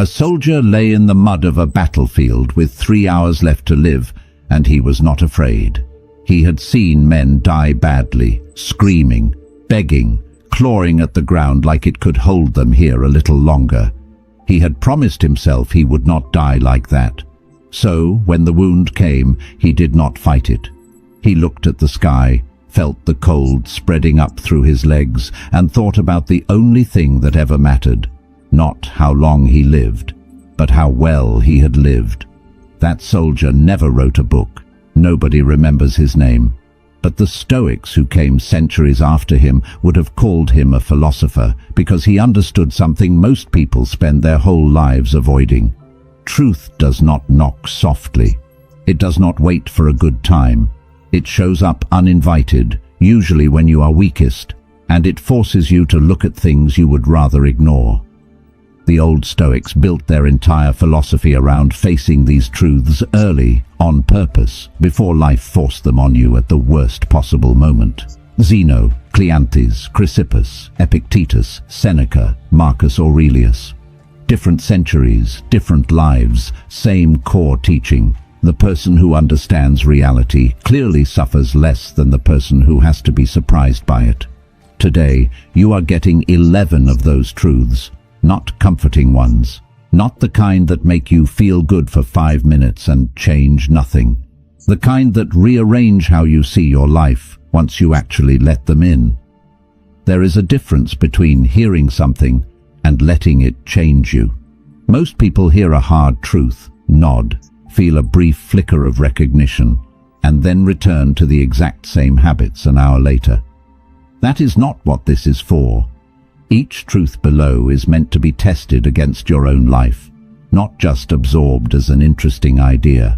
A soldier lay in the mud of a battlefield with 3 hours left to live, and he was not afraid. He had seen men die badly, screaming, begging, clawing at the ground like it could hold them here a little longer. He had promised himself he would not die like that. So, when the wound came, he did not fight it. He looked at the sky, felt the cold spreading up through his legs, and thought about the only thing that ever mattered. Not how long he lived, but how well he had lived. That soldier never wrote a book. Nobody remembers his name. But the Stoics who came centuries after him would have called him a philosopher, because he understood something most people spend their whole lives avoiding. Truth does not knock softly. It does not wait for a good time. It shows up uninvited, usually when you are weakest, and it forces you to look at things you would rather ignore. The old Stoics built their entire philosophy around facing these truths early, on purpose, before life forced them on you at the worst possible moment. Zeno, Cleanthes, Chrysippus, Epictetus, Seneca, Marcus Aurelius. Different centuries, different lives, same core teaching. The person who understands reality clearly suffers less than the person who has to be surprised by it. Today, you are getting 11 of those truths. Not comforting ones, not the kind that make you feel good for 5 minutes and change nothing. The kind that rearrange how you see your life once you actually let them in. There is a difference between hearing something and letting it change you. Most people hear a hard truth, nod, feel a brief flicker of recognition, and then return to the exact same habits an hour later. That is not what this is for. Each truth below is meant to be tested against your own life, not just absorbed as an interesting idea.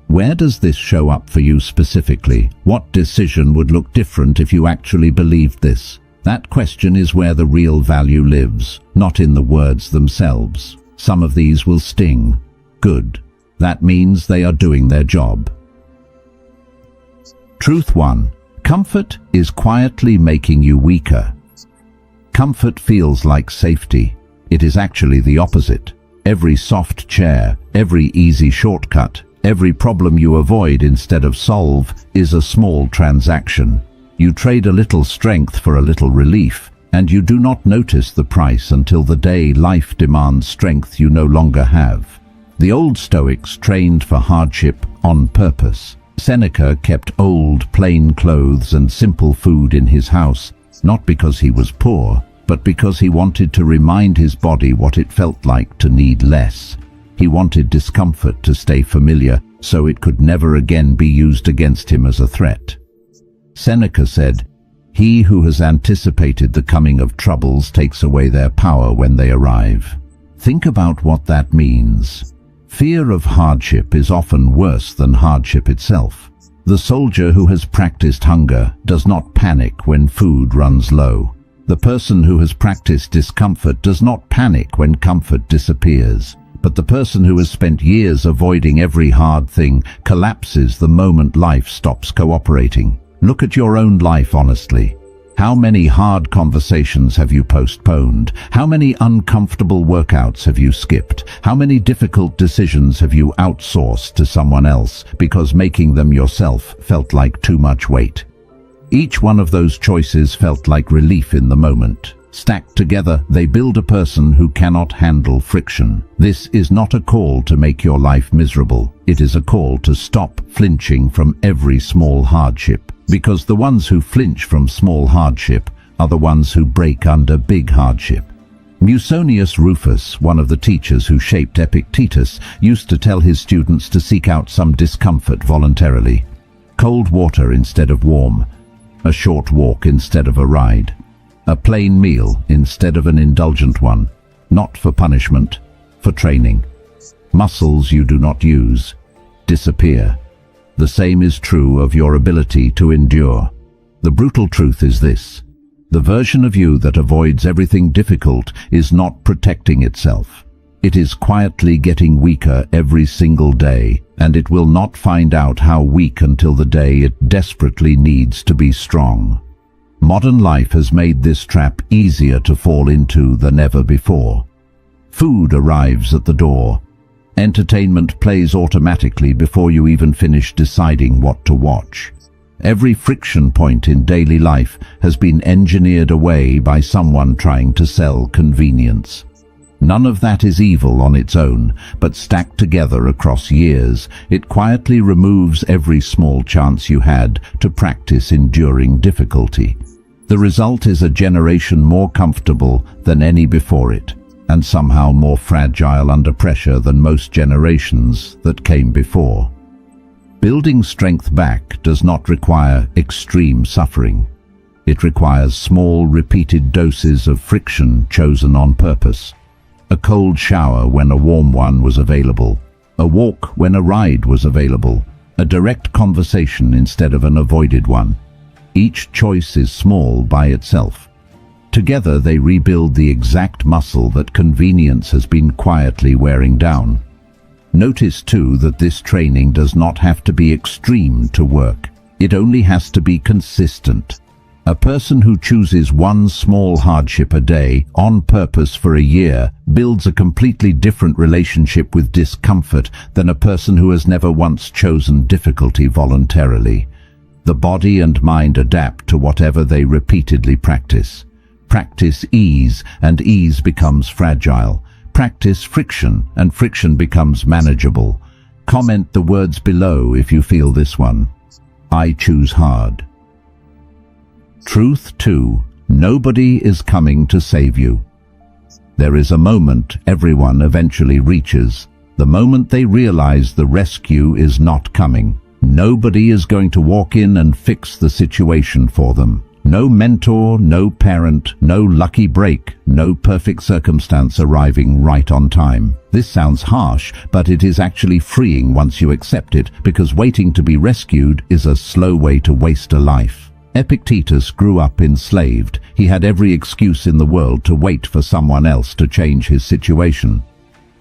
Where does this show up for you specifically? What decision would look different if you actually believed this? That question is where the real value lives, not in the words themselves. Some of these will sting. Good. That means they are doing their job. Truth 1. Comfort is quietly making you weaker. Comfort feels like safety. It is actually the opposite. Every soft chair, every easy shortcut, every problem you avoid instead of solve is a small transaction. You trade a little strength for a little relief, and you do not notice the price until the day life demands strength you no longer have. The old Stoics trained for hardship on purpose. Seneca kept old, plain clothes and simple food in his house, not because he was poor, but because he wanted to remind his body what it felt like to need less. He wanted discomfort to stay familiar, so it could never again be used against him as a threat. Seneca said, "He who has anticipated the coming of troubles takes away their power when they arrive." Think about what that means. Fear of hardship is often worse than hardship itself. The soldier who has practiced hunger does not panic when food runs low. The person who has practiced discomfort does not panic when comfort disappears. But the person who has spent years avoiding every hard thing collapses the moment life stops cooperating. Look at your own life honestly. How many hard conversations have you postponed? How many uncomfortable workouts have you skipped? How many difficult decisions have you outsourced to someone else because making them yourself felt like too much weight? Each one of those choices felt like relief in the moment. Stacked together, they build a person who cannot handle friction. This is not a call to make your life miserable. It is a call to stop flinching from every small hardship. Because the ones who flinch from small hardship are the ones who break under big hardship. Musonius Rufus, one of the teachers who shaped Epictetus, used to tell his students to seek out some discomfort voluntarily. Cold water instead of warm. A short walk instead of a ride. A plain meal instead of an indulgent one. Not for punishment, for training. Muscles you do not use disappear. The same is true of your ability to endure. The brutal truth is this: the version of you that avoids everything difficult is not protecting itself. It is quietly getting weaker every single day, and it will not find out how weak until the day it desperately needs to be strong. Modern life has made this trap easier to fall into than ever before. Food arrives at the door. Entertainment plays automatically before you even finish deciding what to watch. Every friction point in daily life has been engineered away by someone trying to sell convenience. None of that is evil on its own, but stacked together across years, it quietly removes every small chance you had to practice enduring difficulty. The result is a generation more comfortable than any before it, and somehow more fragile under pressure than most generations that came before. Building strength back does not require extreme suffering. It requires small, repeated doses of friction chosen on purpose. A cold shower when a warm one was available. A walk when a ride was available. A direct conversation instead of an avoided one. Each choice is small by itself. Together they rebuild the exact muscle that convenience has been quietly wearing down. Notice too that this training does not have to be extreme to work. It only has to be consistent. A person who chooses one small hardship a day on purpose for a year builds a completely different relationship with discomfort than a person who has never once chosen difficulty voluntarily. The body and mind adapt to whatever they repeatedly practice. Practice ease, and ease becomes fragile. Practice friction, and friction becomes manageable. Comment the words below if you feel this one. I choose hard. Truth 2. Nobody is coming to save you. There is a moment everyone eventually reaches, the moment they realize the rescue is not coming. Nobody is going to walk in and fix the situation for them. No mentor, no parent, no lucky break, no perfect circumstance arriving right on time. This sounds harsh, but it is actually freeing once you accept it, because waiting to be rescued is a slow way to waste a life. Epictetus grew up enslaved. He had every excuse in the world to wait for someone else to change his situation.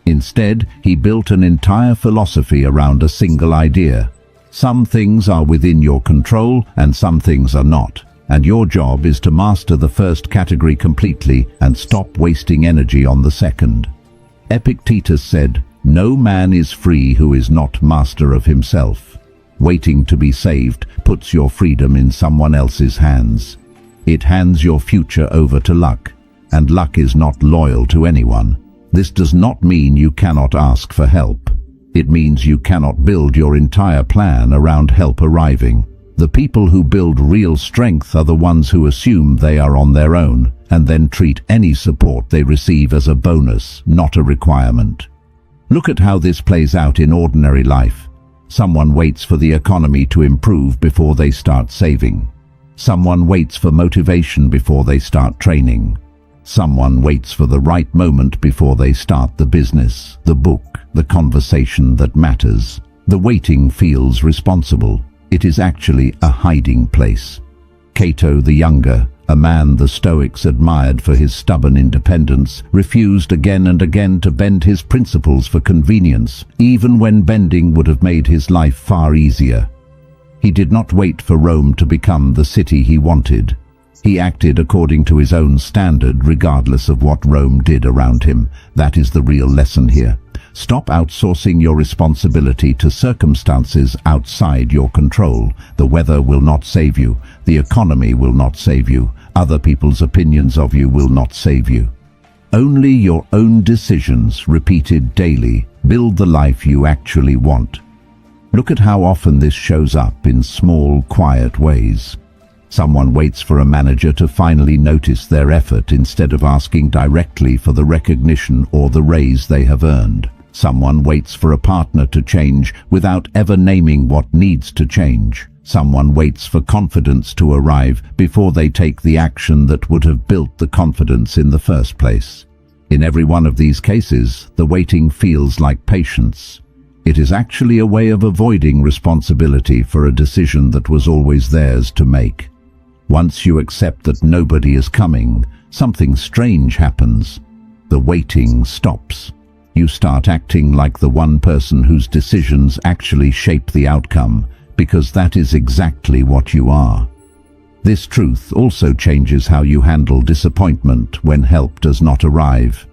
Instead, he built an entire philosophy around a single idea. Some things are within your control and some things are not. And your job is to master the first category completely and stop wasting energy on the second. Epictetus said, "No man is free who is not master of himself." Waiting to be saved puts your freedom in someone else's hands. It hands your future over to luck, and luck is not loyal to anyone. This does not mean you cannot ask for help. It means you cannot build your entire plan around help arriving. The people who build real strength are the ones who assume they are on their own and then treat any support they receive as a bonus, not a requirement. Look at how this plays out in ordinary life. Someone waits for the economy to improve before they start saving. Someone waits for motivation before they start training. Someone waits for the right moment before they start the business, the book, the conversation that matters. The waiting feels responsible. It is actually a hiding place. Cato the Younger, a man the Stoics admired for his stubborn independence, refused again and again to bend his principles for convenience, even when bending would have made his life far easier. He did not wait for Rome to become the city he wanted. He acted according to his own standard, regardless of what Rome did around him. That is the real lesson here. Stop outsourcing your responsibility to circumstances outside your control. The weather will not save you. The economy will not save you. Other people's opinions of you will not save you. Only your own decisions, repeated daily, build the life you actually want. Look at how often this shows up in small, quiet ways. Someone waits for a manager to finally notice their effort instead of asking directly for the recognition or the raise they have earned. Someone waits for a partner to change without ever naming what needs to change. Someone waits for confidence to arrive before they take the action that would have built the confidence in the first place. In every one of these cases, the waiting feels like patience. It is actually a way of avoiding responsibility for a decision that was always theirs to make. Once you accept that nobody is coming, something strange happens. The waiting stops. You start acting like the one person whose decisions actually shape the outcome, because that is exactly what you are. This truth also changes how you handle disappointment when help does not arrive.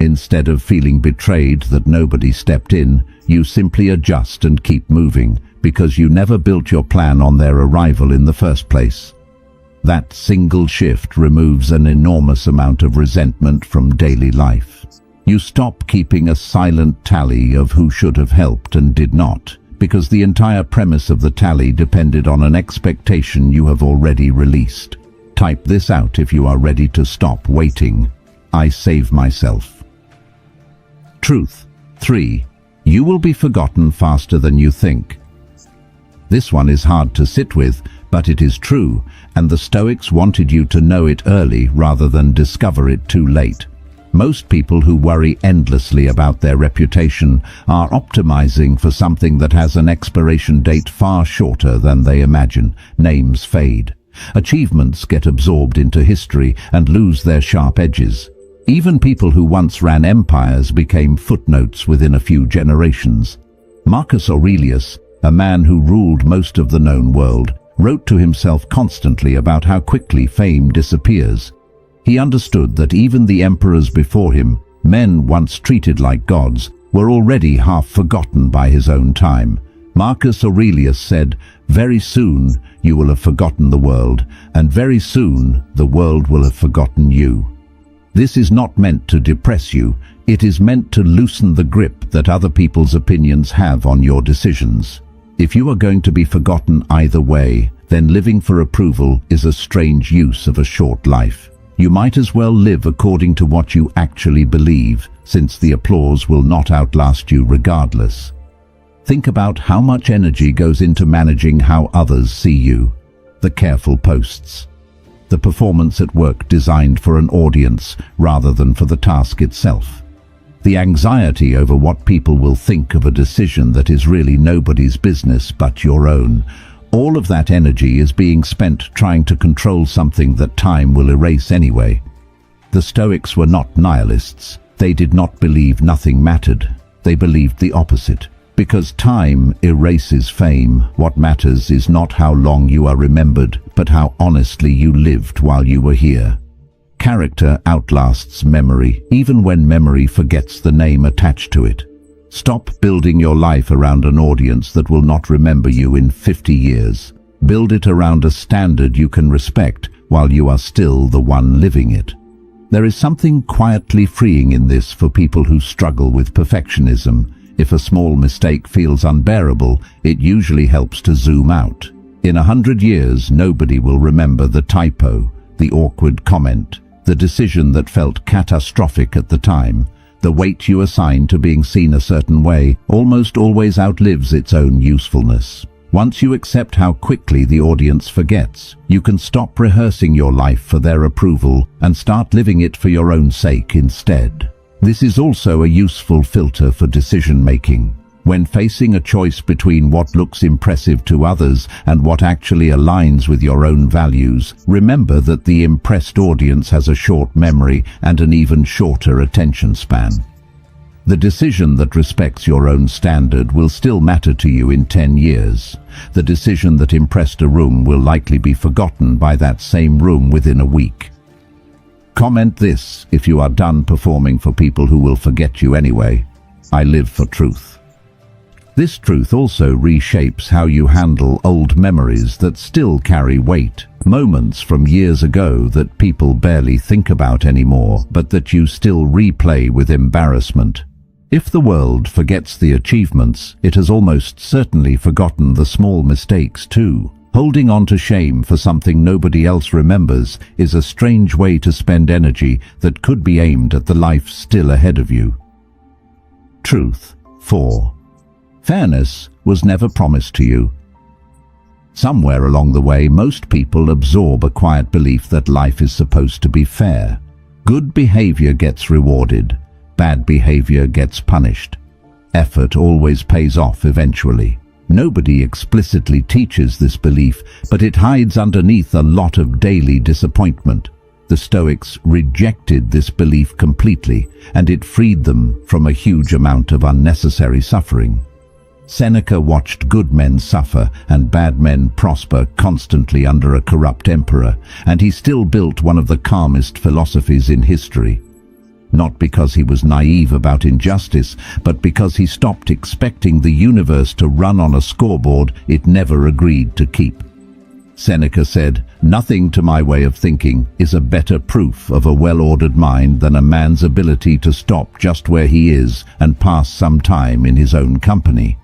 Instead of feeling betrayed that nobody stepped in, you simply adjust and keep moving, because you never built your plan on their arrival in the first place. That single shift removes an enormous amount of resentment from daily life. You stop keeping a silent tally of who should have helped and did not, because the entire premise of the tally depended on an expectation you have already released. Type this out if you are ready to stop waiting. I save myself. Truth. 3. You will be forgotten faster than you think. This one is hard to sit with, but it is true, and the Stoics wanted you to know it early rather than discover it too late. Most people who worry endlessly about their reputation are optimizing for something that has an expiration date far shorter than they imagine. Names fade. Achievements get absorbed into history and lose their sharp edges. Even people who once ran empires became footnotes within a few generations. Marcus Aurelius, a man who ruled most of the known world, wrote to himself constantly about how quickly fame disappears. He understood that even the emperors before him, men once treated like gods, were already half forgotten by his own time. Marcus Aurelius said, "Very soon you will have forgotten the world, and very soon the world will have forgotten you." This is not meant to depress you, it is meant to loosen the grip that other people's opinions have on your decisions. If you are going to be forgotten either way, then living for approval is a strange use of a short life. You might as well live according to what you actually believe, since the applause will not outlast you regardless. Think about how much energy goes into managing how others see you. The careful posts. The performance at work designed for an audience rather than for the task itself. The anxiety over what people will think of a decision that is really nobody's business but your own. All of that energy is being spent trying to control something that time will erase anyway. The Stoics were not nihilists. They did not believe nothing mattered. They believed the opposite. Because time erases fame, what matters is not how long you are remembered, but how honestly you lived while you were here. Character outlasts memory, even when memory forgets the name attached to it. Stop building your life around an audience that will not remember you in 50 years. Build it around a standard you can respect while you are still the one living it. There is something quietly freeing in this for people who struggle with perfectionism. If a small mistake feels unbearable, it usually helps to zoom out. In 100 years, nobody will remember the typo, the awkward comment, the decision that felt catastrophic at the time. The weight you assign to being seen a certain way almost always outlives its own usefulness. Once you accept how quickly the audience forgets, you can stop rehearsing your life for their approval and start living it for your own sake instead. This is also a useful filter for decision-making. When facing a choice between what looks impressive to others and what actually aligns with your own values, remember that the impressed audience has a short memory and an even shorter attention span. The decision that respects your own standard will still matter to you in 10 years. The decision that impressed a room will likely be forgotten by that same room within a week. Comment this if you are done performing for people who will forget you anyway. I live for truth. This truth also reshapes how you handle old memories that still carry weight. Moments from years ago that people barely think about anymore, but that you still replay with embarrassment. If the world forgets the achievements, it has almost certainly forgotten the small mistakes too. Holding on to shame for something nobody else remembers is a strange way to spend energy that could be aimed at the life still ahead of you. Truth. 4. Fairness was never promised to you. Somewhere along the way, most people absorb a quiet belief that life is supposed to be fair. Good behavior gets rewarded. Bad behavior gets punished. Effort always pays off eventually. Nobody explicitly teaches this belief, but it hides underneath a lot of daily disappointment. The Stoics rejected this belief completely, and it freed them from a huge amount of unnecessary suffering. Seneca watched good men suffer and bad men prosper constantly under a corrupt emperor, and he still built one of the calmest philosophies in history. not because he was naive about injustice, but because he stopped expecting the universe to run on a scoreboard it never agreed to keep. Seneca said, "Nothing to my way of thinking is a better proof of a well-ordered mind than a man's ability to stop just where he is and pass some time in his own company."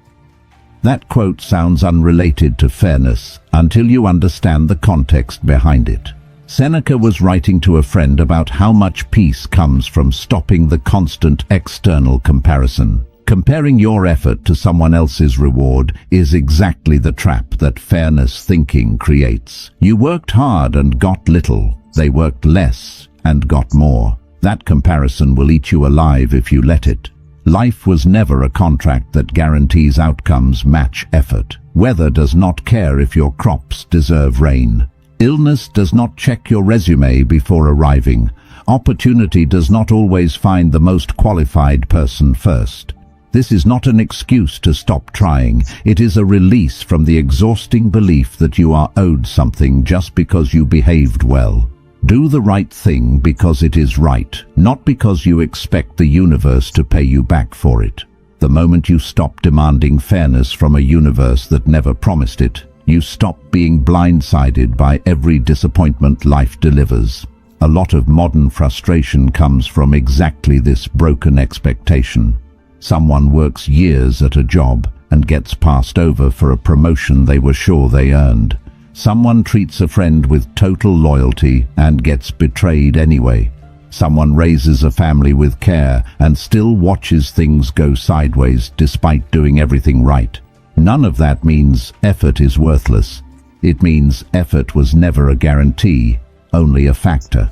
That quote sounds unrelated to fairness until you understand the context behind it. Seneca was writing to a friend about how much peace comes from stopping the constant external comparison. Comparing your effort to someone else's reward is exactly the trap that fairness thinking creates. You worked hard and got little. They worked less and got more. That comparison will eat you alive if you let it. Life was never a contract that guarantees outcomes match effort. Weather does not care if your crops deserve rain. Illness does not check your resume before arriving. Opportunity does not always find the most qualified person first. This is not an excuse to stop trying. It is a release from the exhausting belief that you are owed something just because you behaved well. Do the right thing because it is right, not because you expect the universe to pay you back for it. The moment you stop demanding fairness from a universe that never promised it, you stop being blindsided by every disappointment life delivers. A lot of modern frustration comes from exactly this broken expectation. Someone works years at a job and gets passed over for a promotion they were sure they earned. Someone treats a friend with total loyalty and gets betrayed anyway. Someone raises a family with care and still watches things go sideways despite doing everything right. None of that means effort is worthless. It means effort was never a guarantee, only a factor.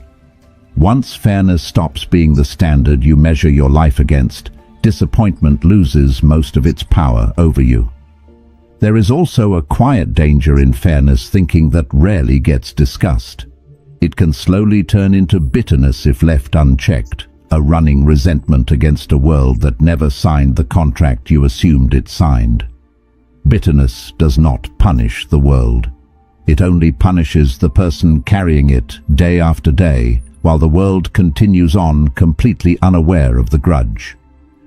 Once fairness stops being the standard you measure your life against, disappointment loses most of its power over you. There is also a quiet danger in fairness thinking that rarely gets discussed. It can slowly turn into bitterness if left unchecked, a running resentment against a world that never signed the contract you assumed it signed. Bitterness does not punish the world. It only punishes the person carrying it day after day, while the world continues on completely unaware of the grudge.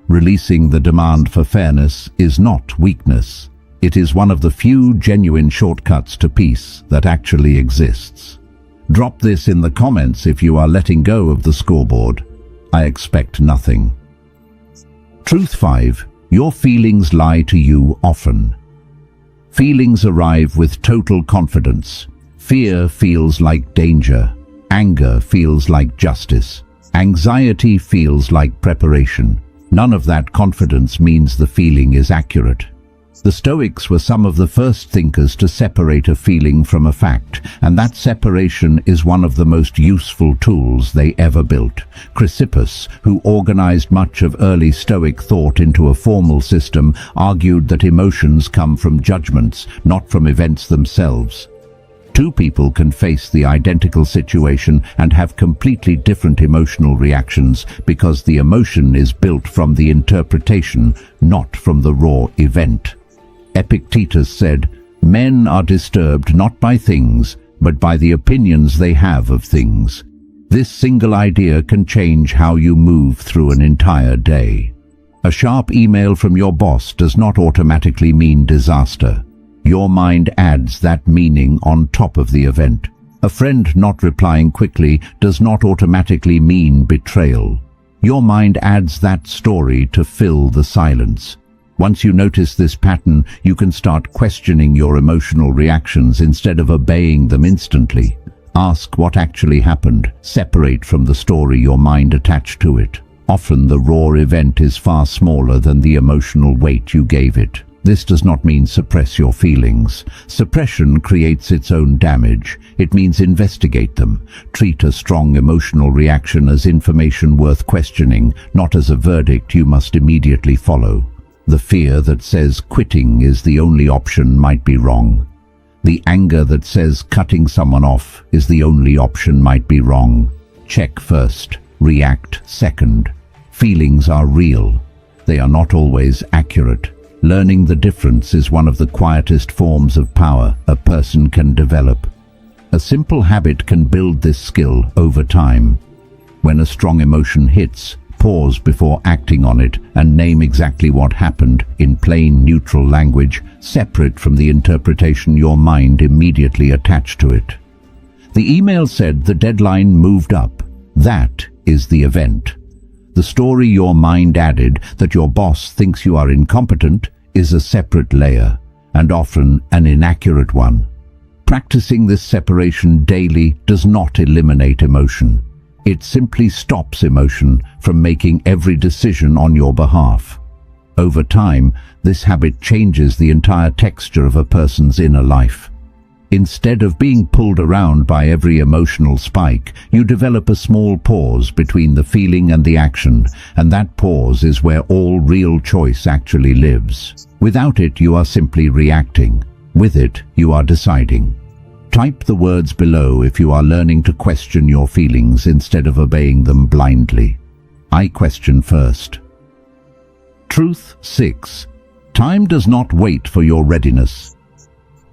Releasing the demand for fairness is not weakness. It is one of the few genuine shortcuts to peace that actually exists. Drop this in the comments if you are letting go of the scoreboard. I expect nothing. Truth 5. Your feelings lie to you often. Feelings arrive with total confidence. Fear feels like danger. Anger feels like justice. Anxiety feels like preparation. None of that confidence means the feeling is accurate. The Stoics were some of the first thinkers to separate a feeling from a fact, and that separation is one of the most useful tools they ever built. Chrysippus, who organized much of early Stoic thought into a formal system, argued that emotions come from judgments, not from events themselves. Two people can face the identical situation and have completely different emotional reactions because the emotion is built from the interpretation, not from the raw event. Epictetus said, "Men are disturbed not by things, but by the opinions they have of things." This single idea can change how you move through an entire day. A sharp email from your boss does not automatically mean disaster. Your mind adds that meaning on top of the event. A friend not replying quickly does not automatically mean betrayal. Your mind adds that story to fill the silence. Once you notice this pattern, you can start questioning your emotional reactions instead of obeying them instantly. Ask what actually happened. Separate from the story your mind attached to it. Often the raw event is far smaller than the emotional weight you gave it. This does not mean suppress your feelings. Suppression creates its own damage. It means investigate them. Treat a strong emotional reaction as information worth questioning, not as a verdict you must immediately follow. The fear that says quitting is the only option might be wrong. The anger that says cutting someone off is the only option might be wrong. Check first, react second. Feelings are real. They are not always accurate. Learning the difference is one of the quietest forms of power a person can develop. A simple habit can build this skill over time. When a strong emotion hits, pause before acting on it and name exactly what happened in plain, neutral language, separate from the interpretation your mind immediately attached to it. The email said the deadline moved up. That is the event. The story your mind added, that your boss thinks you are incompetent, is a separate layer, and often an inaccurate one. Practicing this separation daily does not eliminate emotion. It simply stops emotion from making every decision on your behalf. Over time, this habit changes the entire texture of a person's inner life. Instead of being pulled around by every emotional spike, you develop a small pause between the feeling and the action, and that pause is where all real choice actually lives. Without it, you are simply reacting. With it, you are deciding. Type the words below if you are learning to question your feelings instead of obeying them blindly. I question first. Truth 6. Time does not wait for your readiness.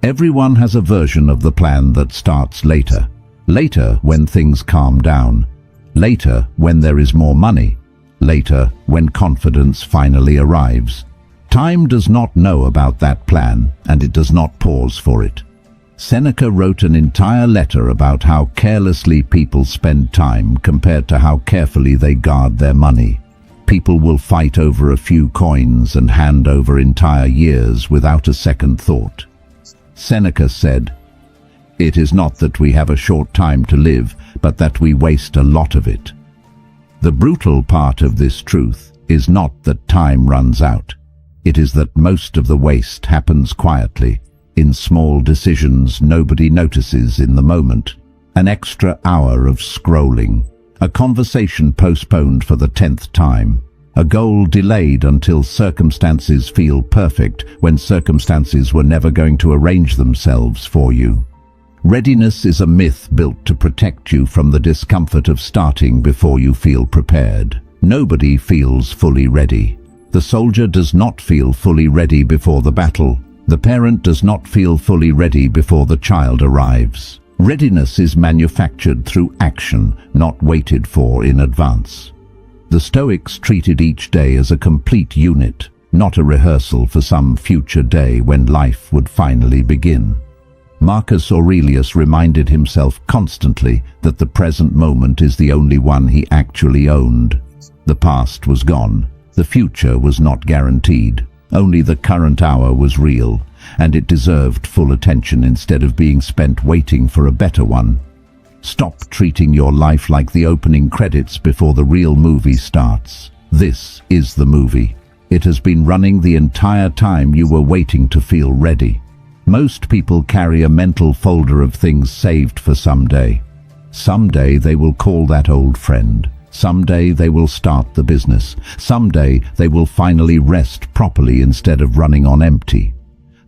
Everyone has a version of the plan that starts later. Later when things calm down. Later when there is more money. Later when confidence finally arrives. Time does not know about that plan, and it does not pause for it. Seneca wrote an entire letter about how carelessly people spend time compared to how carefully they guard their money. People will fight over a few coins and hand over entire years without a second thought. Seneca said, "It is not that we have a short time to live, but that we waste a lot of it." The brutal part of this truth is not that time runs out. It is that most of the waste happens quietly, in small decisions nobody notices in the moment. An extra hour of scrolling, a conversation postponed for the 10th time, a goal delayed until circumstances feel perfect when circumstances were never going to arrange themselves for you. Readiness is a myth built to protect you from the discomfort of starting before you feel prepared. Nobody feels fully ready. The soldier does not feel fully ready before the battle. The parent does not feel fully ready before the child arrives. Readiness is manufactured through action, not waited for in advance. The Stoics treated each day as a complete unit, not a rehearsal for some future day when life would finally begin. Marcus Aurelius reminded himself constantly that the present moment is the only one he actually owned. The past was gone. The future was not guaranteed. Only the current hour was real, and it deserved full attention instead of being spent waiting for a better one. Stop treating your life like the opening credits before the real movie starts. This is the movie. It has been running the entire time you were waiting to feel ready. Most people carry a mental folder of things saved for someday. Someday they will call that old friend. Someday they will start the business. Someday they will finally rest properly instead of running on empty.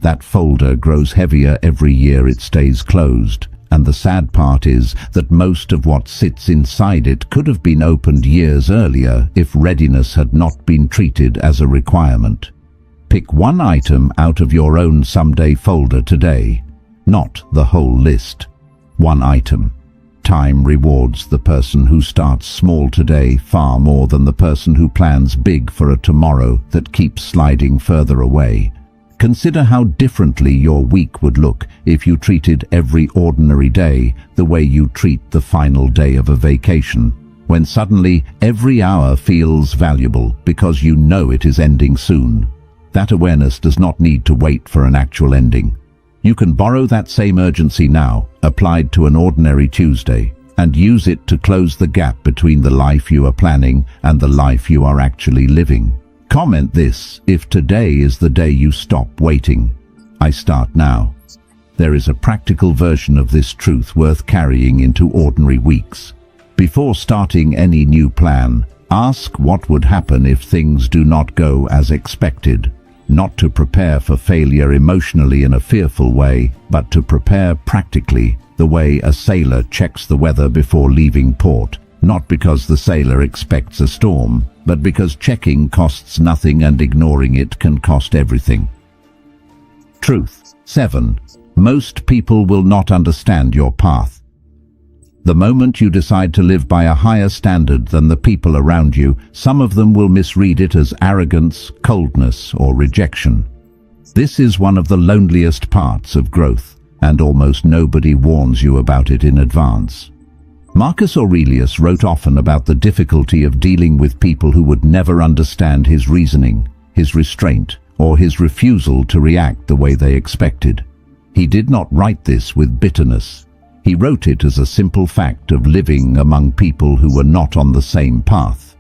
That folder grows heavier every year it stays closed. And the sad part is that most of what sits inside it could have been opened years earlier if readiness had not been treated as a requirement. Pick one item out of your own someday folder today, not the whole list. One item. Time rewards the person who starts small today far more than the person who plans big for a tomorrow that keeps sliding further away. Consider how differently your week would look if you treated every ordinary day the way you treat the final day of a vacation, when suddenly every hour feels valuable because you know it is ending soon. That awareness does not need to wait for an actual ending. You can borrow that same urgency now, applied to an ordinary Tuesday, and use it to close the gap between the life you are planning and the life you are actually living. Comment this if today is the day you stop waiting. I start now. There is a practical version of this truth worth carrying into ordinary weeks. Before starting any new plan, ask what would happen if things do not go as expected. Not to prepare for failure emotionally in a fearful way, but to prepare practically, the way a sailor checks the weather before leaving port. Not because the sailor expects a storm, but because checking costs nothing and ignoring it can cost everything. Truth 7. Most people will not understand your path. The moment you decide to live by a higher standard than the people around you, some of them will misread it as arrogance, coldness, or rejection. This is one of the loneliest parts of growth, and almost nobody warns you about it in advance. Marcus Aurelius wrote often about the difficulty of dealing with people who would never understand his reasoning, his restraint, or his refusal to react the way they expected. He did not write this with bitterness. He wrote it as a simple fact of living among people who were not on the same path.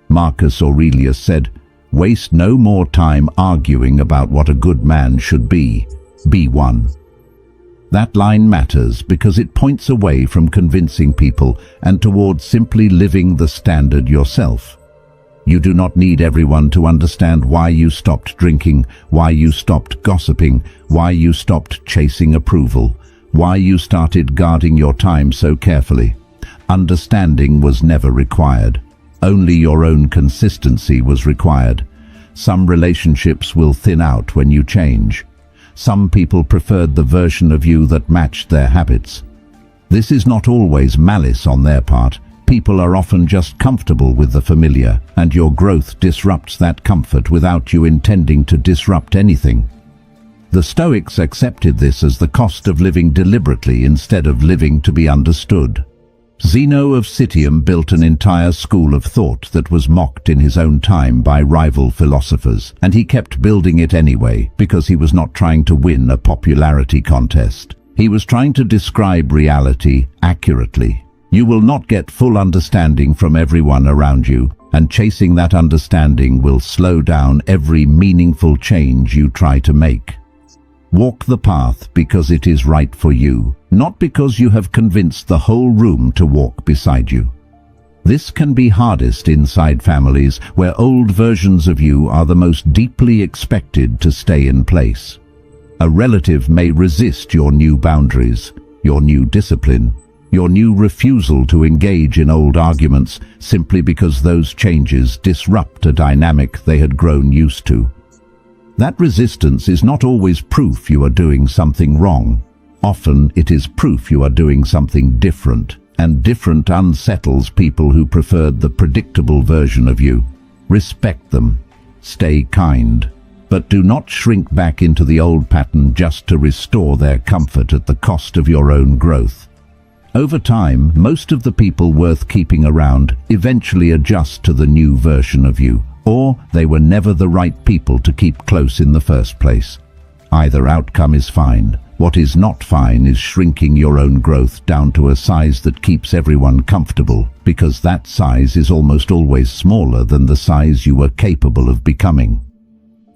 Marcus Aurelius said, "Waste no more time arguing about what a good man should be. Be one." That line matters because it points away from convincing people and towards simply living the standard yourself. You do not need everyone to understand why you stopped drinking, why you stopped gossiping, why you stopped chasing approval, why you started guarding your time so carefully. Understanding was never required. Only your own consistency was required. Some relationships will thin out when you change. Some people preferred the version of you that matched their habits. This is not always malice on their part. People are often just comfortable with the familiar, and your growth disrupts that comfort without you intending to disrupt anything. The Stoics accepted this as the cost of living deliberately instead of living to be understood. Zeno of Citium built an entire school of thought that was mocked in his own time by rival philosophers, and he kept building it anyway because he was not trying to win a popularity contest. He was trying to describe reality accurately. You will not get full understanding from everyone around you, and chasing that understanding will slow down every meaningful change you try to make. Walk the path because it is right for you, not because you have convinced the whole room to walk beside you. This can be hardest inside families where old versions of you are the most deeply expected to stay in place. A relative may resist your new boundaries, your new discipline, your new refusal to engage in old arguments simply because those changes disrupt a dynamic they had grown used to. That resistance is not always proof you are doing something wrong. Often it is proof you are doing something different, and different unsettles people who preferred the predictable version of you. Respect them. Stay kind. But do not shrink back into the old pattern just to restore their comfort at the cost of your own growth. Over time, most of the people worth keeping around eventually adjust to the new version of you, or they were never the right people to keep close in the first place. Either outcome is fine. What is not fine is shrinking your own growth down to a size that keeps everyone comfortable, because that size is almost always smaller than the size you were capable of becoming.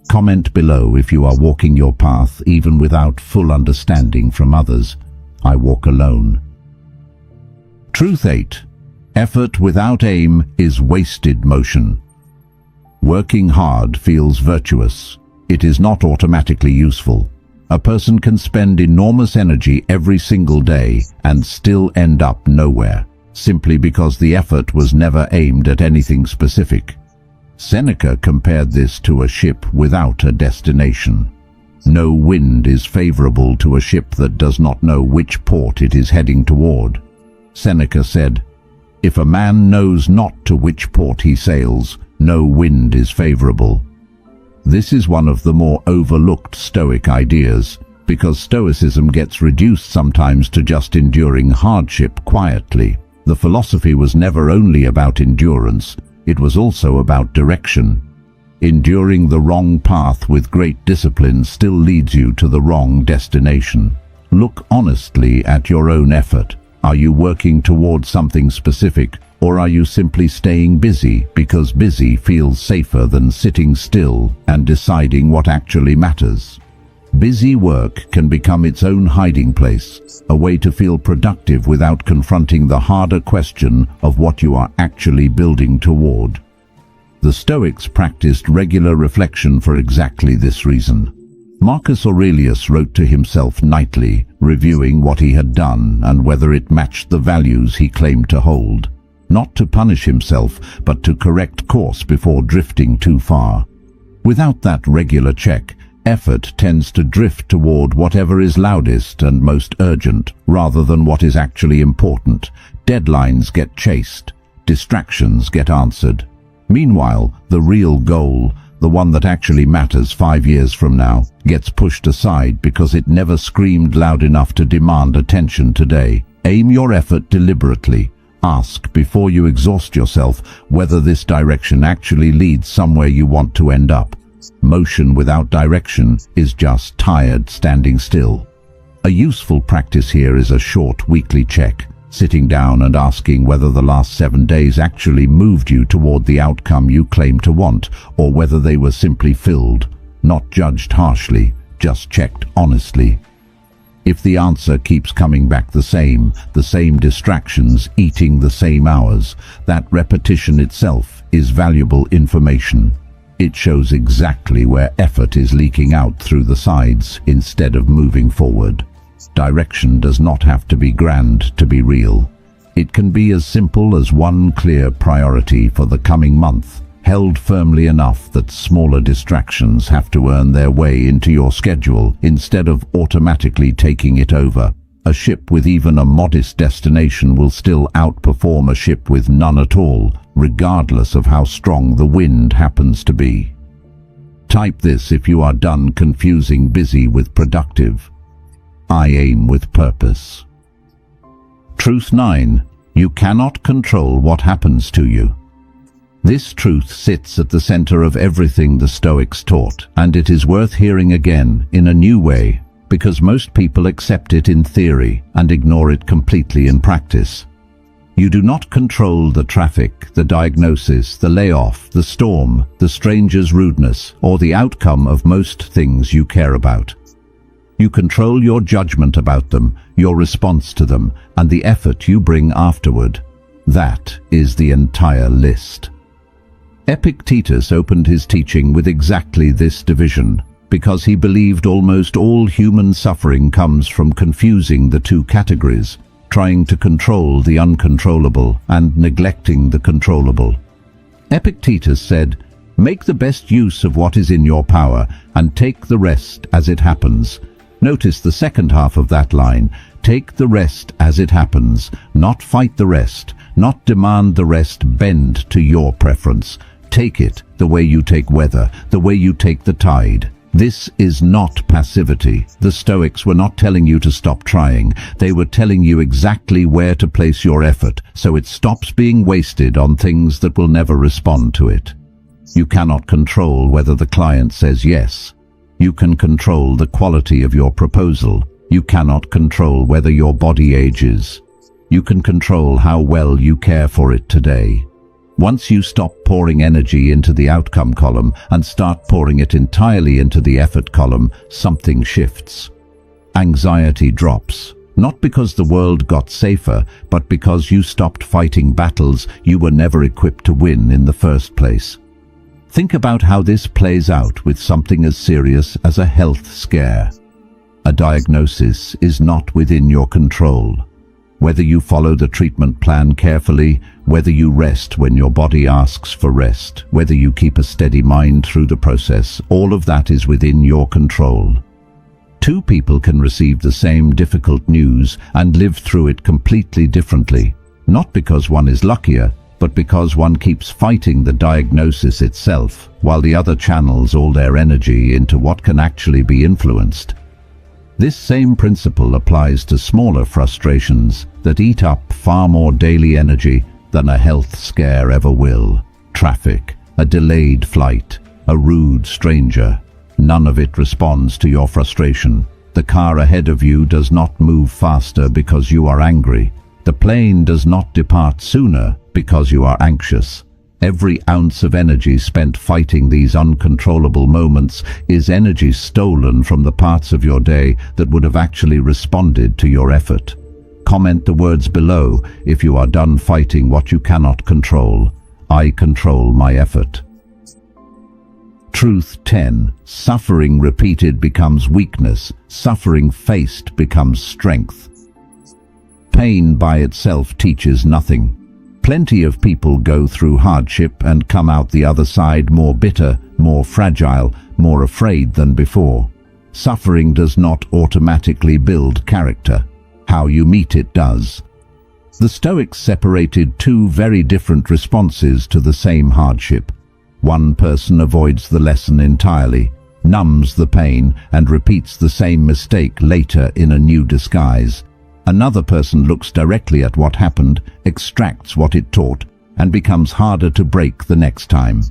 Comment below if you are walking your path even without full understanding from others. I walk alone. Truth 8. Effort without aim is wasted motion. Working hard feels virtuous. It is not automatically useful. A person can spend enormous energy every single day and still end up nowhere, simply because the effort was never aimed at anything specific. Seneca compared this to a ship without a destination. No wind is favorable to a ship that does not know which port it is heading toward. Seneca said, "If a man knows not to which port he sails, no wind is favorable." This is one of the more overlooked Stoic ideas, because Stoicism gets reduced sometimes to just enduring hardship quietly. The philosophy was never only about endurance, it was also about direction. Enduring the wrong path with great discipline still leads you to the wrong destination. Look honestly at your own effort. Are you working towards something specific, or are you simply staying busy because busy feels safer than sitting still and deciding what actually matters? Busy work can become its own hiding place, a way to feel productive without confronting the harder question of what you are actually building toward. The Stoics practiced regular reflection for exactly this reason. Marcus Aurelius wrote to himself nightly, reviewing what he had done and whether it matched the values he claimed to hold. Not to punish himself, but to correct course before drifting too far. Without that regular check, effort tends to drift toward whatever is loudest and most urgent, rather than what is actually important. Deadlines get chased, distractions get answered. Meanwhile, the real goal, the one that actually matters 5 years from now, gets pushed aside because it never screamed loud enough to demand attention today. Aim your effort deliberately. Ask before you exhaust yourself whether this direction actually leads somewhere you want to end up. Motion without direction is just tired standing still. A useful practice here is a short weekly check, sitting down and asking whether the last 7 days actually moved you toward the outcome you claim to want, or whether they were simply filled, not judged harshly, just checked honestly. If the answer keeps coming back the same distractions eating the same hours, that repetition itself is valuable information. It shows exactly where effort is leaking out through the sides instead of moving forward. Direction does not have to be grand to be real. It can be as simple as one clear priority for the coming month, held firmly enough that smaller distractions have to earn their way into your schedule instead of automatically taking it over. A ship with even a modest destination will still outperform a ship with none at all, regardless of how strong the wind happens to be. Type this if you are done confusing busy with productive. I aim with purpose. Truth 9. You cannot control what happens to you. This truth sits at the center of everything the Stoics taught, and it is worth hearing again in a new way, because most people accept it in theory and ignore it completely in practice. You do not control the traffic, the diagnosis, the layoff, the storm, the stranger's rudeness, or the outcome of most things you care about. You control your judgment about them, your response to them, and the effort you bring afterward. That is the entire list. Epictetus opened his teaching with exactly this division, because he believed almost all human suffering comes from confusing the two categories, trying to control the uncontrollable and neglecting the controllable. Epictetus said, "Make the best use of what is in your power and take the rest as it happens." Notice the second half of that line, take the rest as it happens, not fight the rest, not demand the rest bend to your preference. Take it the way you take weather, the way you take the tide. This is not passivity. The Stoics were not telling you to stop trying. They were telling you exactly where to place your effort, so it stops being wasted on things that will never respond to it. You cannot control whether the client says yes. You can control the quality of your proposal. You cannot control whether your body ages. You can control how well you care for it today. Once you stop pouring energy into the outcome column and start pouring it entirely into the effort column, something shifts. Anxiety drops, not because the world got safer, but because you stopped fighting battles you were never equipped to win in the first place. Think about how this plays out with something as serious as a health scare. A diagnosis is not within your control. Whether you follow the treatment plan carefully, whether you rest when your body asks for rest, whether you keep a steady mind through the process, all of that is within your control. Two people can receive the same difficult news and live through it completely differently, not because one is luckier, but because one keeps fighting the diagnosis itself, while the other channels all their energy into what can actually be influenced. This same principle applies to smaller frustrations that eat up far more daily energy than a health scare ever will. Traffic, a delayed flight, a rude stranger. None of it responds to your frustration. The car ahead of you does not move faster because you are angry. The plane does not depart sooner because you are anxious. Every ounce of energy spent fighting these uncontrollable moments is energy stolen from the parts of your day that would have actually responded to your effort. Comment the words below if you are done fighting what you cannot control. I control my effort. Truth 10. Suffering repeated becomes weakness. Suffering faced becomes strength. Pain by itself teaches nothing. Plenty of people go through hardship and come out the other side more bitter, more fragile, more afraid than before. Suffering does not automatically build character. How you meet it does. The Stoics separated two very different responses to the same hardship. One person avoids the lesson entirely, numbs the pain, and repeats the same mistake later in a new disguise. Another person looks directly at what happened, extracts what it taught, and becomes harder to break the next time.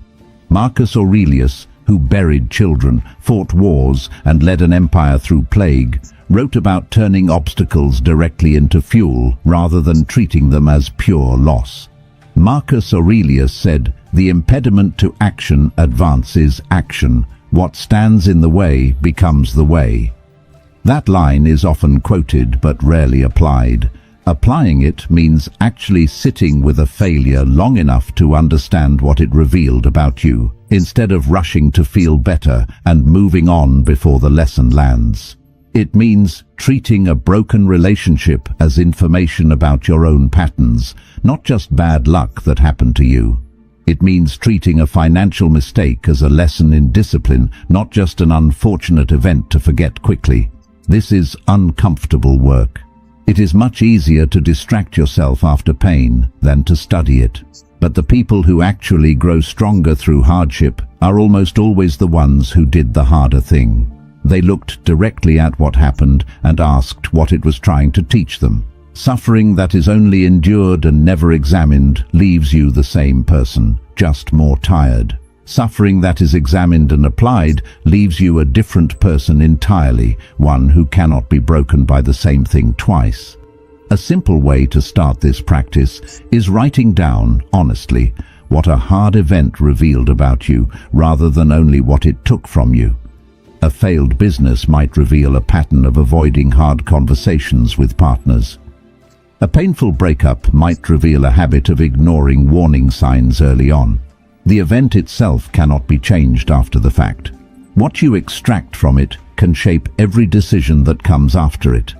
Marcus Aurelius, who buried children, fought wars, and led an empire through plague, wrote about turning obstacles directly into fuel rather than treating them as pure loss. Marcus Aurelius said, "The impediment to action advances action. What stands in the way becomes the way." That line is often quoted but rarely applied. Applying it means actually sitting with a failure long enough to understand what it revealed about you, instead of rushing to feel better and moving on before the lesson lands. It means treating a broken relationship as information about your own patterns, not just bad luck that happened to you. It means treating a financial mistake as a lesson in discipline, not just an unfortunate event to forget quickly. This is uncomfortable work. It is much easier to distract yourself after pain than to study it. But the people who actually grow stronger through hardship are almost always the ones who did the harder thing. They looked directly at what happened and asked what it was trying to teach them. Suffering that is only endured and never examined leaves you the same person, just more tired. Suffering that is examined and applied leaves you a different person entirely, one who cannot be broken by the same thing twice. A simple way to start this practice is writing down, honestly, what a hard event revealed about you, rather than only what it took from you. A failed business might reveal a pattern of avoiding hard conversations with partners. A painful breakup might reveal a habit of ignoring warning signs early on. The event itself cannot be changed after the fact. What you extract from it can shape every decision that comes after it.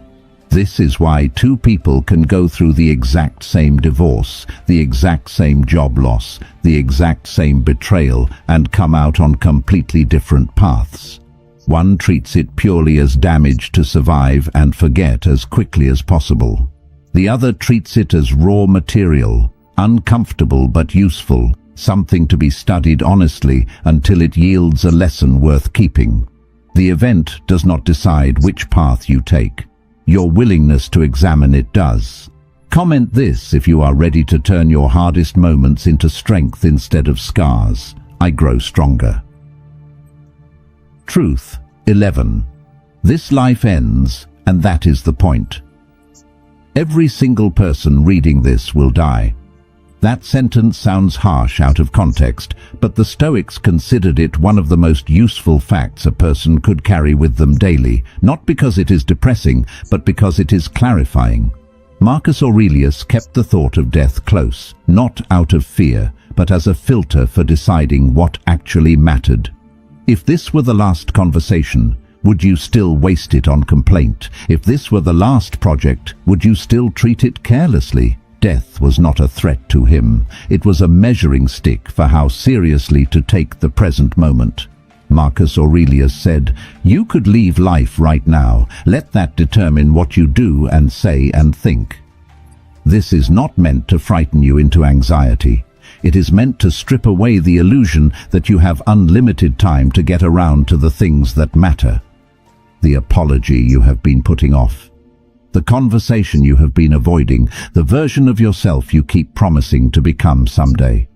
This is why two people can go through the exact same divorce, the exact same job loss, the exact same betrayal, and come out on completely different paths. One treats it purely as damage to survive and forget as quickly as possible. The other treats it as raw material, uncomfortable but useful, something to be studied honestly until it yields a lesson worth keeping. The event does not decide which path you take. Your willingness to examine it does. Comment this if you are ready to turn your hardest moments into strength instead of scars. I grow stronger. Truth 11. This life ends, and that is the point. Every single person reading this will die. That sentence sounds harsh out of context, but the Stoics considered it one of the most useful facts a person could carry with them daily, not because it is depressing, but because it is clarifying. Marcus Aurelius kept the thought of death close, not out of fear, but as a filter for deciding what actually mattered. If this were the last conversation, would you still waste it on complaint? If this were the last project, would you still treat it carelessly? Death was not a threat to him. It was a measuring stick for how seriously to take the present moment. Marcus Aurelius said, "You could leave life right now. Let that determine what you do and say and think." This is not meant to frighten you into anxiety. It is meant to strip away the illusion that you have unlimited time to get around to the things that matter. The apology you have been putting off, the conversation you have been avoiding, the version of yourself you keep promising to become someday.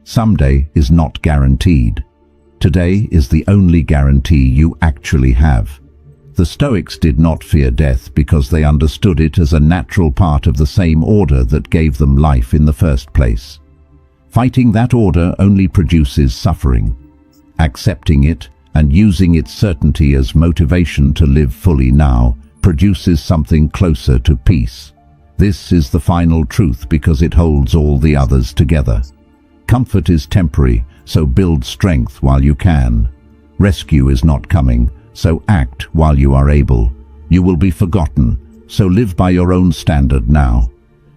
Someday is not guaranteed. Today is the only guarantee you actually have. The Stoics did not fear death because they understood it as a natural part of the same order that gave them life in the first place. Fighting that order only produces suffering. Accepting it and using its certainty as motivation to live fully now produces something closer to peace. This is the final truth because it holds all the others together. Comfort is temporary, so build strength while you can. Rescue is not coming, so act while you are able. You will be forgotten, so live by your own standard now.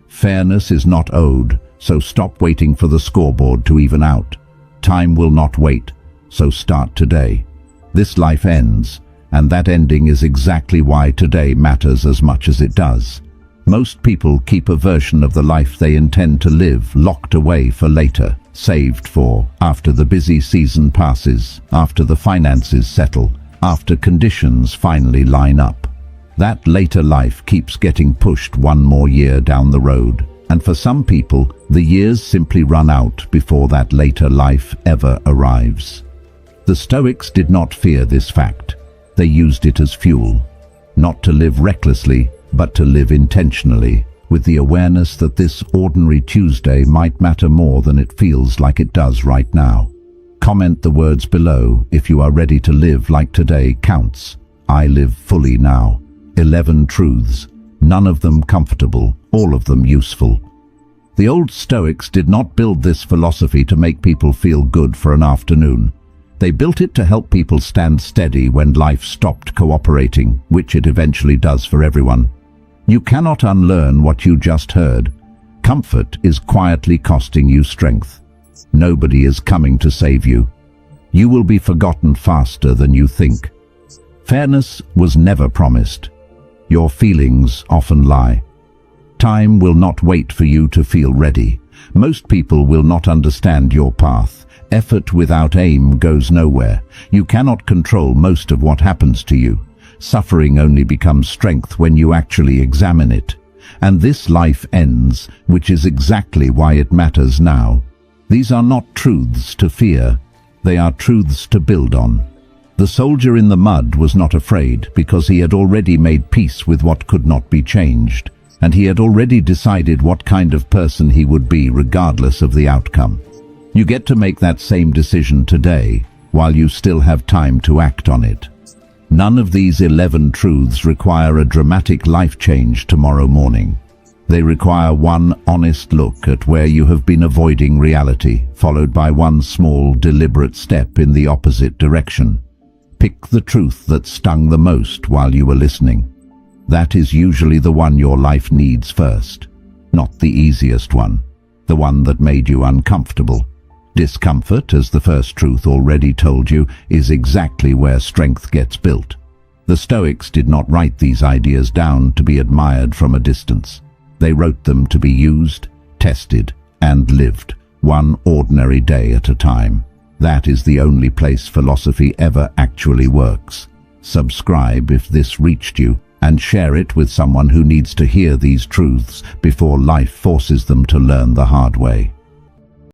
Fairness is not owed, so stop waiting for the scoreboard to even out. Time will not wait, so start today. This life ends, and that ending is exactly why today matters as much as it does. Most people keep a version of the life they intend to live locked away for later, saved for after the busy season passes, after the finances settle, after conditions finally line up. That later life keeps getting pushed one more year down the road, and for some people, the years simply run out before that later life ever arrives. The Stoics did not fear this fact. They used it as fuel, not to live recklessly, but to live intentionally, with the awareness that this ordinary Tuesday might matter more than it feels like it does right now. Comment the words below if you are ready to live like today counts. I live fully now. 11 truths, none of them comfortable, all of them useful. The old Stoics did not build this philosophy to make people feel good for an afternoon. They built it to help people stand steady when life stopped cooperating, which it eventually does for everyone. You cannot unlearn what you just heard. Comfort is quietly costing you strength. Nobody is coming to save you. You will be forgotten faster than you think. Fairness was never promised. Your feelings often lie. Time will not wait for you to feel ready. Most people will not understand your path. Effort without aim goes nowhere. You cannot control most of what happens to you. Suffering only becomes strength when you actually examine it. And this life ends, which is exactly why it matters now. These are not truths to fear. They are truths to build on. The soldier in the mud was not afraid because he had already made peace with what could not be changed, and he had already decided what kind of person he would be regardless of the outcome. You get to make that same decision today, while you still have time to act on it. None of these 11 truths require a dramatic life change tomorrow morning. They require one honest look at where you have been avoiding reality, followed by one small, deliberate step in the opposite direction. Pick the truth that stung the most while you were listening. That is usually the one your life needs first, not the easiest one, the one that made you uncomfortable. Discomfort, as the first truth already told you, is exactly where strength gets built. The Stoics did not write these ideas down to be admired from a distance. They wrote them to be used, tested, and lived, one ordinary day at a time. That is the only place philosophy ever actually works. Subscribe if this reached you, and share it with someone who needs to hear these truths before life forces them to learn the hard way.